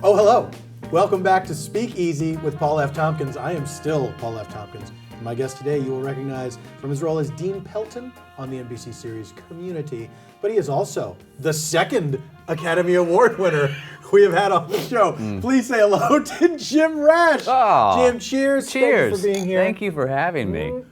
Oh, hello. Welcome back to Speakeasy with Paul F. Tompkins. I am still Paul F. Tompkins. My guest today you will recognize from his role as Dean Pelton on the NBC series Community, but he is also the second Academy Award winner we have had on the show. Please say hello to Jim Rash. Oh, Jim, cheers. Cheers. Thank you for being here. Thank you for having me.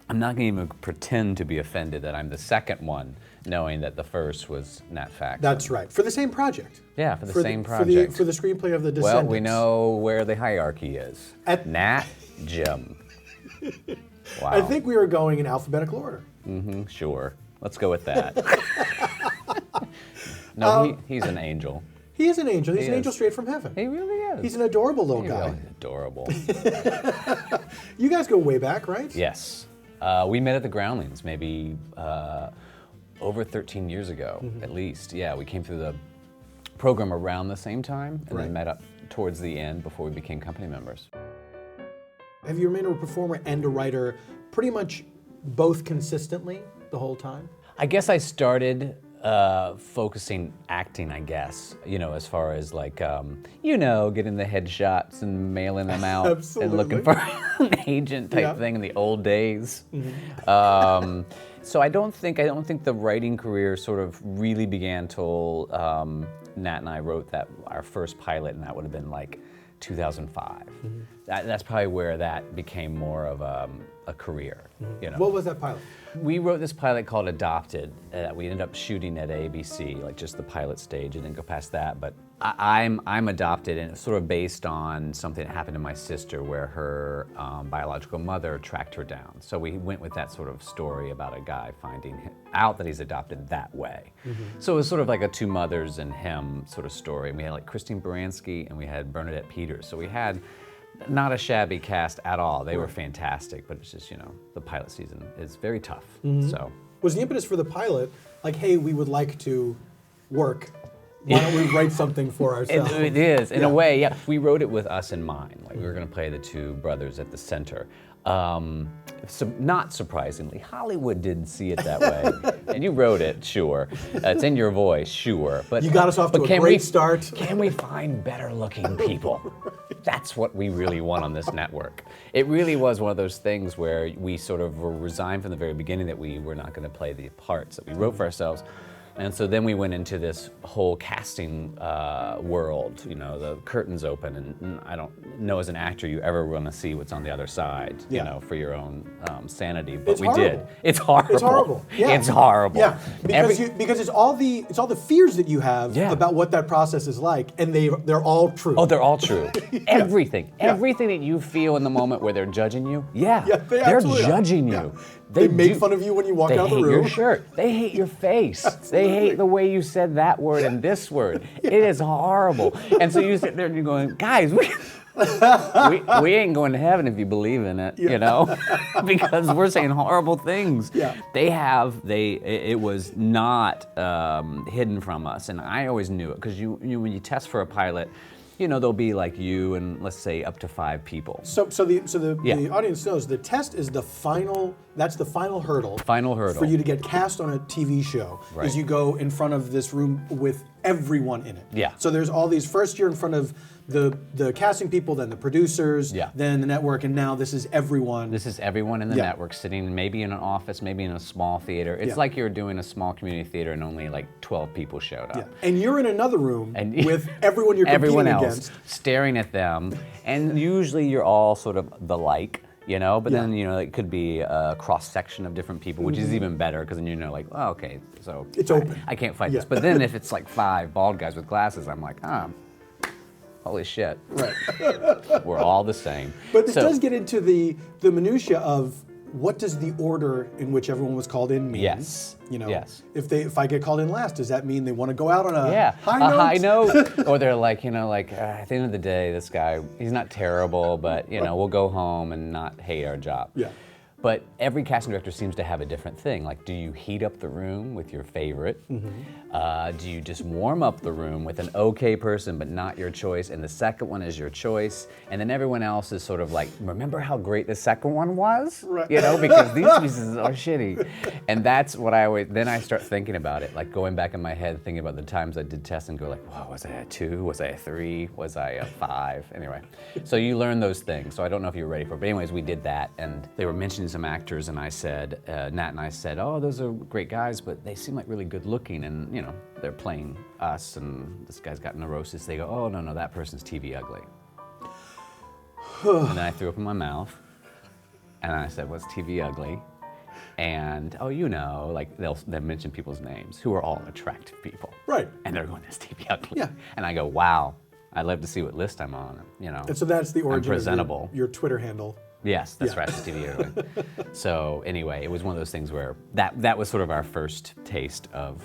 I'm not going to even pretend to be offended that I'm the second one, knowing that the first was Nat Fax. That's right. For the same project. Yeah, for the same project. For the screenplay of The Descendants. Well, we know where the hierarchy is. At Nat, Jim. Wow. I think we were going in alphabetical order. Mm-hmm, sure. Let's go with that. No, he's an angel. He is an angel. He's He an angel is. straight from heaven. He really is. He's an adorable little guy. Really adorable. You guys go way back, right? Yes. We met at the Groundlings maybe over 13 years ago, at least. Yeah, we came through the program around the same time and then met up towards the end before we became company members. Have you remained a performer and a writer pretty much both consistently the whole time? I guess I started focusing acting, I guess, as far as like, getting the headshots and mailing them out and looking for an agent type thing in the old days. So I don't think the writing career sort of really began till Nat and I wrote our first pilot, and that would have been like 2005. That's probably where that became more of a career. What was that pilot? We wrote this pilot called Adopted that we ended up shooting at ABC, like just the pilot stage. It didn't go past that, but I'm adopted, and it's sort of based on something that happened to my sister where her biological mother tracked her down. So we went with that sort of story about a guy finding out that he's adopted that way. So it was sort of like a two mothers and him sort of story. And we had like Christine Baranski and we had Bernadette Peters. So we had not a shabby cast at all. They were fantastic, but it's just, the pilot season is very tough. So Was the impetus for the pilot like, hey, we would like to work. Why don't we write something for ourselves? It is, in a way, yeah. We wrote it with us in mind. Like we were going to play the two brothers at the center. So not surprisingly, Hollywood didn't see it that way. And you wrote it, sure. It's in your voice, sure. But you got us off to a great start. Can we find better looking people? That's what we really want on this network. It really was one of those things where we sort of were resigned from the very beginning that we were not going to play the parts that we wrote for ourselves. And so then we went into this whole casting world. The curtains open, and I don't know as an actor you ever want to see what's on the other side, for your own sanity. But we did. It's horrible. It's horrible. Yeah. It's horrible. Yeah, because it's all the fears that you have about what that process is like, and they're all true. Oh, they're all true. Everything that you feel in the moment where they're judging you, they're judging you. They make fun of you when you walk out of the room. They hate your shirt. They hate your face. They hate the way you said that word and this word. It is horrible. And so you sit there and you're going, guys, we ain't going to heaven if you believe in it, because we're saying horrible things. Yeah. It was not hidden from us, and I always knew it, because when you test for a pilot, there'll be like you and let's say up to 5 people. So the audience knows the test is the final hurdle. Final hurdle. For you to get cast on a TV show is you go in front of this room with everyone in it. Yeah. So there's all these, first you're in front of the casting people, then the producers, then the network, and now this is everyone. This is everyone in the network sitting maybe in an office, maybe in a small theater. It's like you're doing a small community theater and only like 12 people showed up. Yeah. And you're in another room with everyone you're competing against. Staring at them, and usually you're all sort of the like. But then, it could be a cross-section of different people, which is even better, because then like, oh, okay, so it's open. I can't fight this. But then if it's like 5 bald guys with glasses, I'm like, holy shit. Right. We're all the same. But this does get into the minutia of what does the order in which everyone was called in mean? Yes. If I get called in last, does that mean they want to go out on a high note? Or they're like, at the end of the day, this guy, he's not terrible, but we'll go home and not hate our job. Yeah. But every casting director seems to have a different thing. Like, do you heat up the room with your favorite? Do you just warm up the room with an okay person but not your choice, and the second one is your choice, and then everyone else is sort of like, remember how great the second one was? Right. You know, because these pieces are shitty. And that's what then I start thinking about it, like going back in my head, thinking about the times I did tests and go like, whoa, was I a 2? Was I a 3? Was I a 5? Anyway, so you learn those things. So I don't know if you're ready for it, but anyways, we did that, and they were mentioning some actors, and I said, Nat and I said, oh, those are great guys, but they seem like really good looking, and you know, they're playing us, and this guy's got neurosis. They go, oh, no, that person's TV ugly. And then I threw up in my mouth, and I said, what's TV ugly? And, oh, you know, like they'll mention people's names who are all attractive people. Right. And they're going, that's TV ugly. Yeah. And I go, wow, I'd love to see what list I'm on, you know. And so that's the origin I'm presentable. of your Twitter handle. Yes, that's Yeah. right, it's TV ugly. So anyway, it was one of those things where that was sort of our first taste of,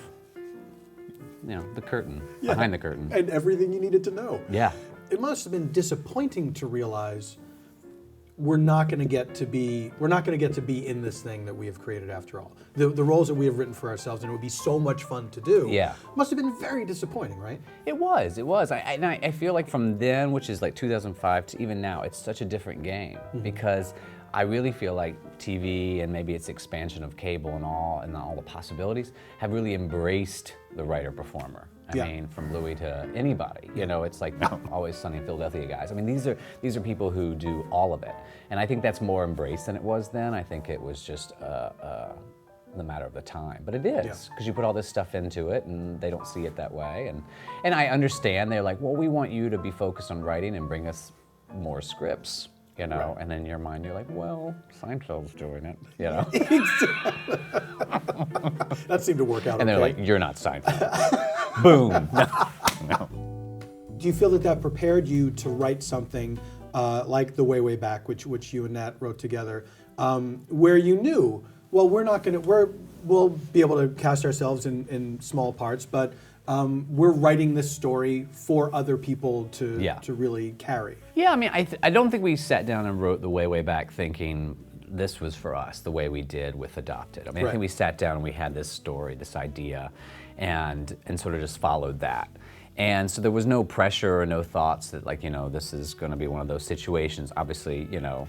you know, the curtain, behind the curtain. And everything you needed to know. Yeah. It must have been disappointing to realize we're not going to get to be in this thing that we have created after all. The roles that we have written for ourselves, and it would be so much fun to do. Yeah. Must have been very disappointing, right? It was. I feel like from then, which is like 2005 to even now, it's such a different game because I really feel like TV and maybe its expansion of cable and all the possibilities have really embraced the writer-performer. I mean, from Louis to anybody, you know, it's like Always Sunny in Philadelphia guys. I mean, these are people who do all of it, and I think that's more embraced than it was then. I think it was just the matter of the time, but it is because you put all this stuff into it, and they don't see it that way. And I understand they're like, well, we want you to be focused on writing and bring us more scripts. You know, and then in your mind, you're like, well, Seinfeld's doing it, you know? That seemed to work out. And they're okay. like, you're not Seinfeld. Boom. No. Do you feel that prepared you to write something like The Way Back, which you and Nat wrote together, where you knew, well, we'll be able to cast ourselves in small parts, but we're writing this story for other people to really carry. Yeah, I mean, I don't think we sat down and wrote The Way Back thinking this was for us, the way we did with Adopted. I mean, I think we sat down and we had this story, this idea, and sort of just followed that. And so there was no pressure or no thoughts that, like, you know, this is going to be one of those situations. Obviously, you know,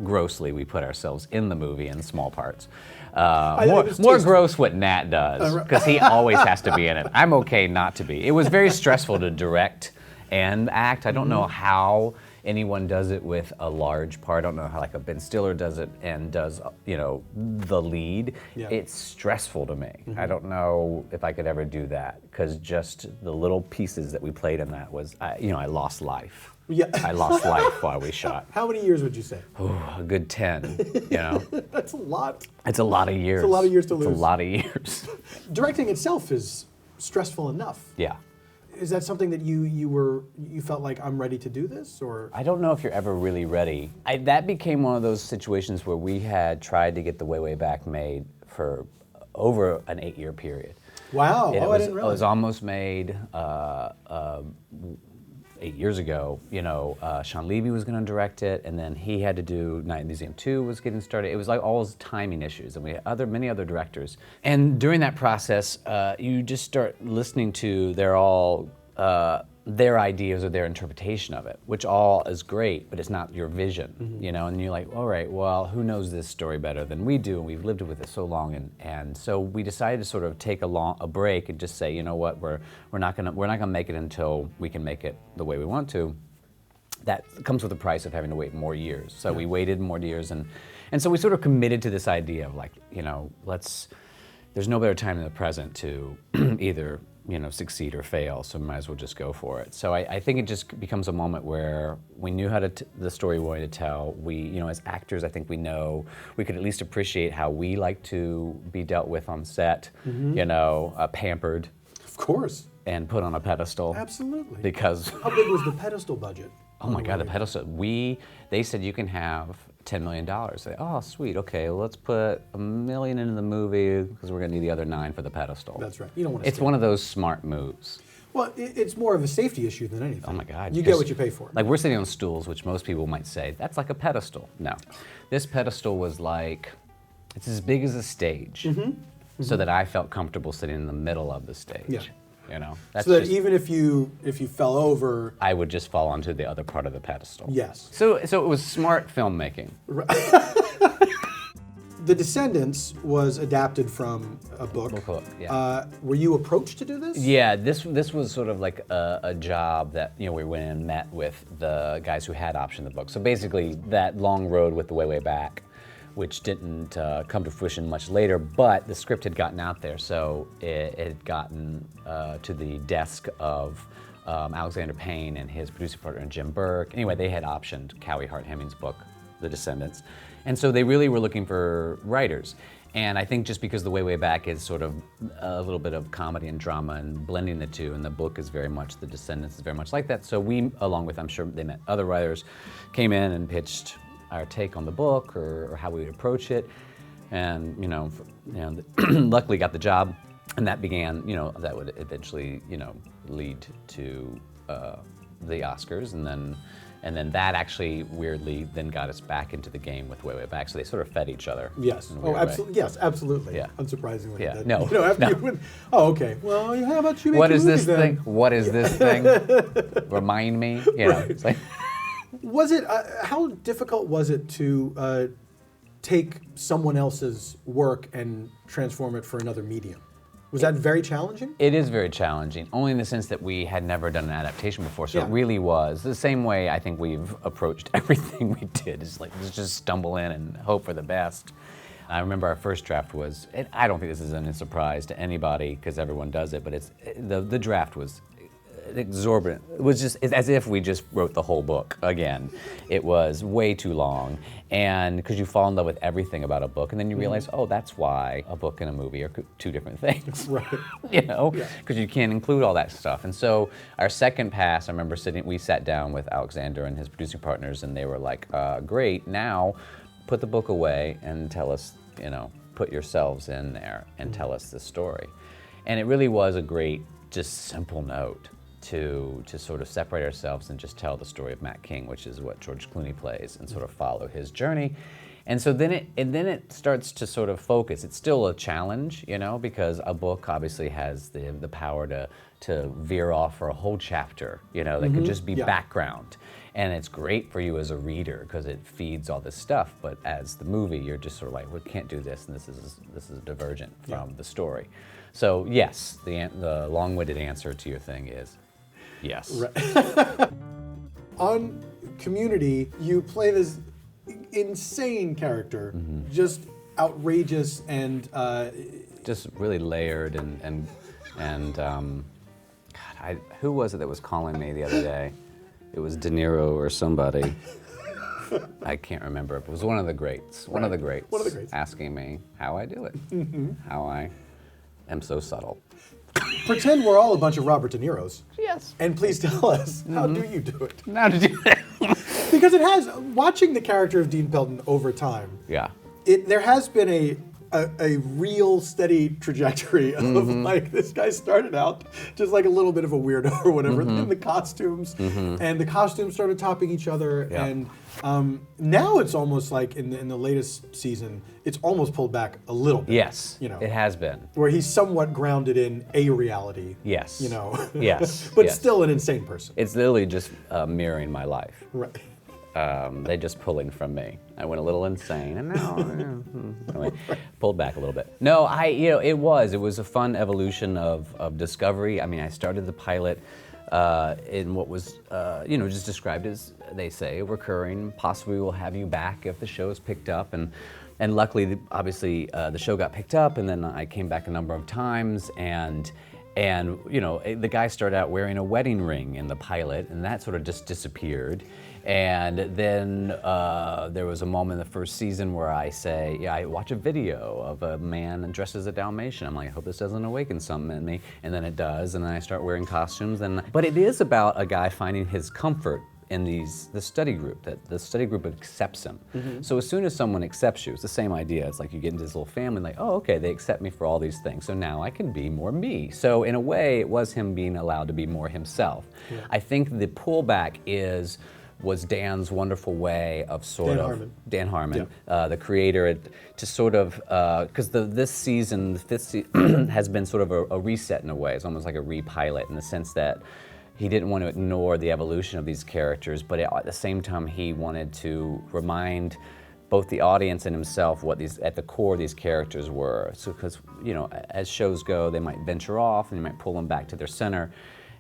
grossly we put ourselves in the movie in small parts. More gross what Nat does, because he always has to be in it. I'm okay not to be. It was very stressful to direct and act. I don't know how anyone does it with a large part. I don't know how, like, a Ben Stiller does it and does, you know, the lead. Yeah. It's stressful to me. I don't know if I could ever do that, because just the little pieces that we played in that was, you know, I lost life. Yeah. I lost life while we shot. How many years would you say? A good 10, you know? That's a lot. It's a lot of years. It's a lot of years to lose. It's a lot of years. Directing itself is stressful enough. Yeah. Is that something that you felt like, I'm ready to do this, or? I don't know if you're ever really ready. That became one of those situations where we had tried to get The Way Back made for over an 8-year period. Wow! I didn't realize. It was almost made 8 years ago. You know, Sean Levy was going to direct it, and then he had to do Night in the Museum 2 was getting started. It was like all those timing issues, and we had many other directors. And during that process, you just start listening to their ideas or their interpretation of it, which all is great, but it's not your vision, you know. And you're like, all right, well, who knows this story better than we do? And we've lived with it so long, and so we decided to sort of take a break and just say, you know what, we're not gonna make it until we can make it the way we want to. That comes with the price of having to wait more years. So we waited more years, and so we sort of committed to this idea of, like, you know, there's no better time than the present to either, you know, succeed or fail, so we might as well just go for it. So I think it just becomes a moment where we knew how the story we wanted to tell. We, you know, as actors, I think we know we could at least appreciate how we like to be dealt with on set, you know, pampered. Of course. And put on a pedestal. Absolutely. Because how big was the pedestal budget? Oh my God, the pedestal. They said you can have $10 million. Say, oh, sweet, okay, well, let's put $1 million into the movie because we're gonna need the other 9 for the pedestal. That's right. You don't want to. It's one of those smart moves. Well, it's more of a safety issue than anything. Oh my God. You get what you pay for. Like we're sitting on stools, which most people might say, that's like a pedestal. No. This pedestal was like, it's as big as a stage. So that I felt comfortable sitting in the middle of the stage. Yeah. You know? That's So that just, even if you fell over, I would just fall onto the other part of the pedestal. yes. So it was smart filmmaking. The Descendants was adapted from a book. Yeah. Were you approached to do this? Yeah, this was sort of like a job that, you know, we went and met with the guys who had optioned the book. So basically that long road with the way back, which didn't come to fruition much later, but the script had gotten out there, so it had gotten to the desk of Alexander Payne and his producing partner Jim Burke. Anyway, they had optioned Cowie Hart Hemming's book, The Descendants. And so they really were looking for writers. And I think just because the way back is sort of a little bit of comedy and drama and blending the two, and the book is very much, The Descendants is very much like that. So we, along with, I'm sure they met other writers, came in and pitched our take on the book or how we would approach it. And, luckily got the job. And that began, that would eventually, lead to the Oscars. And then that actually weirdly then got us back into the game with Way Back. So they sort of fed each other. Yes. Oh, absolutely. Yes, absolutely. Yeah. Unsurprisingly. Yeah. That, No. After you win. Oh, okay. Well, how about you make What a is movie this then? thing? What is this thing? Remind me. Right. It's like, Was it? How difficult was it to take someone else's work and transform it for another medium? Was that very challenging? it is very challenging, only in the sense that we had never done an adaptation before. So Yeah. it really was the same way I think we've approached everything we did. Is like, let's just stumble in and hope for the best. I remember our first draft was, and I don't think this is a surprise to anybody because everyone does it, but the draft was exorbitant. It was just as if we just wrote the whole book again. It was way too long, and because you fall in love with everything about a book, and then you realize, oh, that's why a book and a movie are two different things. Right. Because you can't include all that stuff. And so our second pass, I remember we sat down with Alexander and his producing partners, and they were like, great, now put the book away and tell us, put yourselves in there and tell us the story. And it really was a great, just simple note to sort of separate ourselves and just tell the story of Matt King, which is what George Clooney plays, and sort of follow his journey. And so then it starts to sort of focus. It's still a challenge, because a book obviously has the power to veer off for a whole chapter, that could just be background. And it's great for you as a reader because it feeds all this stuff. But as the movie, you're just sort of like, we can't do this, and this is divergent from the story. So yes, the long-winded answer to your thing is yes. Right. On Community, you play this insane character, just outrageous and just really layered and God, who was it that was calling me the other day? It was De Niro or somebody. I can't remember. It was one of the greats. One of the greats. Asking me how I do it. How I am so subtle. Pretend we're all a bunch of Robert De Niros. Yes. And please tell us, how do you do it? How did you? Because it has, watching the character of Dean Pelton over time, Yeah. there has been a real steady trajectory of like, this guy started out just like a little bit of a weirdo or whatever, then the costumes, and the costumes started topping each other, and now it's almost like in the latest season, it's almost pulled back a little bit. Yes, it has been. Where he's somewhat grounded in a reality. Yes. Yes. But yes. still an insane person. It's literally just mirroring my life. Right. They're just pulling from me. I went a little insane, and now anyway, pulled back a little bit. No, it was a fun evolution of discovery. I mean, I started the pilot in what was, just described as, they say, recurring. Possibly we'll have you back if the show is picked up, and luckily, obviously, the show got picked up, and then I came back a number of times, and the guy started out wearing a wedding ring in the pilot, and that sort of just disappeared. And then there was a moment in the first season where I watch a video of a man dressed as a Dalmatian. I'm like, I hope this doesn't awaken something in me. And then it does, and then I start wearing costumes. But it is about a guy finding his comfort in the study group, that the study group accepts him. So as soon as someone accepts you, it's the same idea. It's like you get into this little family, like, oh, okay, they accept me for all these things, so now I can be more me. So in a way, it was him being allowed to be more himself. Yeah. I think the pullback was Dan's wonderful way of Dan Harmon, yeah. The creator, to sort of, because this season, the fifth season, has been sort of a reset in a way. It's almost like a repilot in the sense that he didn't want to ignore the evolution of these characters, but at the same time, he wanted to remind both the audience and himself what at the core these characters were. So, because, as shows go, they might venture off and you might pull them back to their center.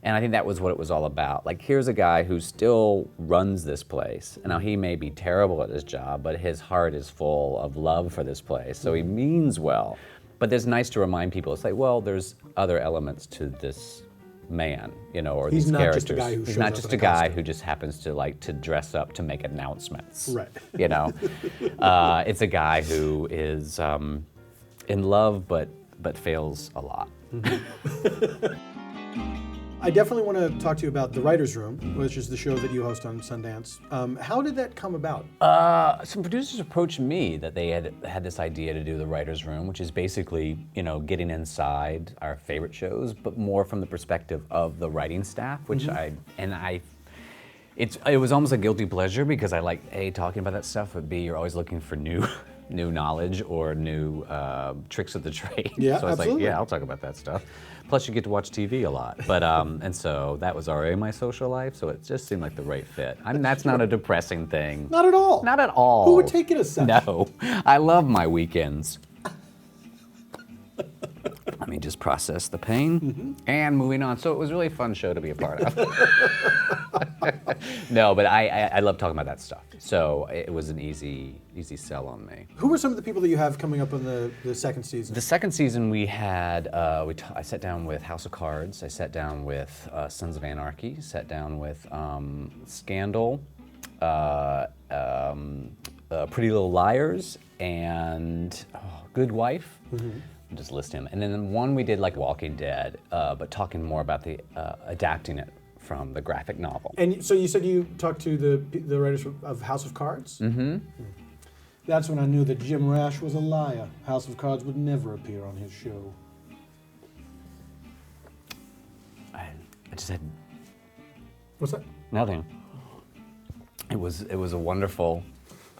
And I think that was what it was all about. Like, here's a guy who still runs this place. Now, he may be terrible at his job, but his heart is full of love for this place, so he means well. But it's nice to remind people, it's like, well, there's other elements to this man, or these characters. Just a guy who He's not just a guy who just happens to like to dress up to make announcements. Right. It's a guy who is in love, but fails a lot. I definitely want to talk to you about The Writer's Room, which is the show that you host on Sundance. How did that come about? Some producers approached me that they had this idea to do The Writer's Room, which is basically, getting inside our favorite shows, but more from the perspective of the writing staff, which it was almost a guilty pleasure because I like, A, talking about that stuff, but B, you're always looking for new knowledge or new tricks of the trade. Yeah, so I was absolutely. like, yeah, I'll talk about that stuff. Plus, you get to watch TV a lot. But and so that was already my social life. So it just seemed like the right fit. I mean, that's not a depressing thing. Not at all. Not at all. Who would take it as such? No, I love my weekends. Let me just process the pain. And moving on. So it was a really fun show to be a part of. No, but I love talking about that stuff. So it was an easy sell on me. Who were some of the people that you have coming up on the second season? The second season we had, I sat down with House of Cards, I sat down with Sons of Anarchy, sat down with Scandal, Pretty Little Liars, and Good Wife. I'll just list him. And then one we did like Walking Dead, but talking more about the adapting it from the graphic novel. And so you said you talked to the writers of House of Cards? Mm-hmm. That's when I knew that Jim Rash was a liar. House of Cards would never appear on his show. I just had... What's that? Nothing. It was a wonderful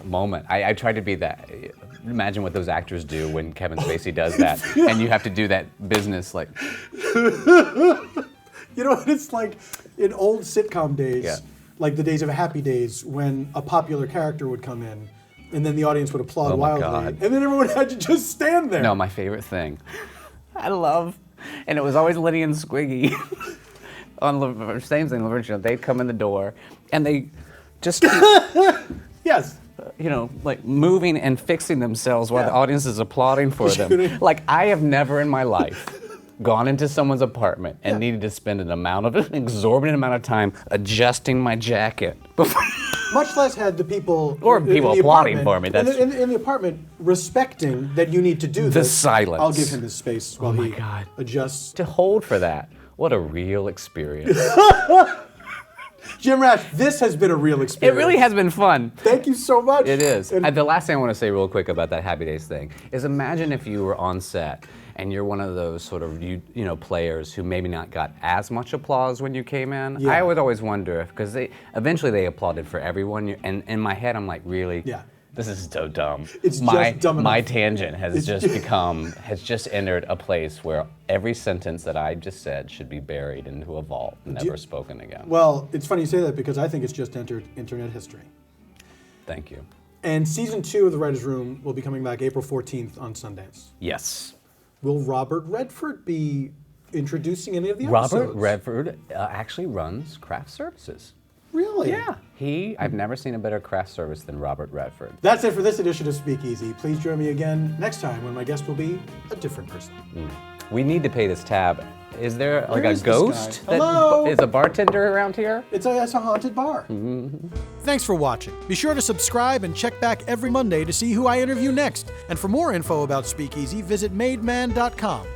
moment. I tried to be that. Imagine what those actors do when Kevin Spacey does that, and you have to do that business like... It's like in old sitcom days, like the days of Happy Days, when a popular character would come in, and then the audience would applaud wildly, God. and then everyone had to just stand there. No, my favorite thing. And it was always Liddy and Squiggy on same thing, Laverne. They'd come in the door, and they just keep, Yes. like moving and fixing themselves while the audience is applauding for them. Like, I have never in my life gone into someone's apartment and needed to spend an exorbitant amount of time adjusting my jacket before. Much less had the people applauding for me. That's in the apartment respecting that you need to do this. The silence. I'll give him his space while he adjusts. To hold for that. What a real experience. Jim Rash, this has been a real experience. It really has been fun. Thank you so much. It is. The last thing I want to say real quick about that Happy Days thing is imagine if you were on set and you're one of those sort of players who maybe not got as much applause when you came in. Yeah. I would always wonder if, because eventually they applauded for everyone, and in my head I'm like, really? Yeah. This is so dumb. It's just dumb enough. My tangent has just entered a place where every sentence that I just said should be buried into a vault and never spoken again. Well, it's funny you say that because I think it's just entered internet history. Thank you. And season 2 of The Writer's Room will be coming back April 14th on Sundance. Yes. Will Robert Redford be introducing any of the episodes? Robert Redford actually runs craft services. Really? Yeah. I've never seen a better craft service than Robert Redford. That's it for this edition of Speakeasy. Please join me again next time when my guest will be a different person. We need to pay this tab. Is there like a ghost that Hello? is a bartender around here? It's a haunted bar. Thanks for watching. Be sure to subscribe and check back every Monday to see who I interview next. And for more info about Speakeasy, visit mademan.com.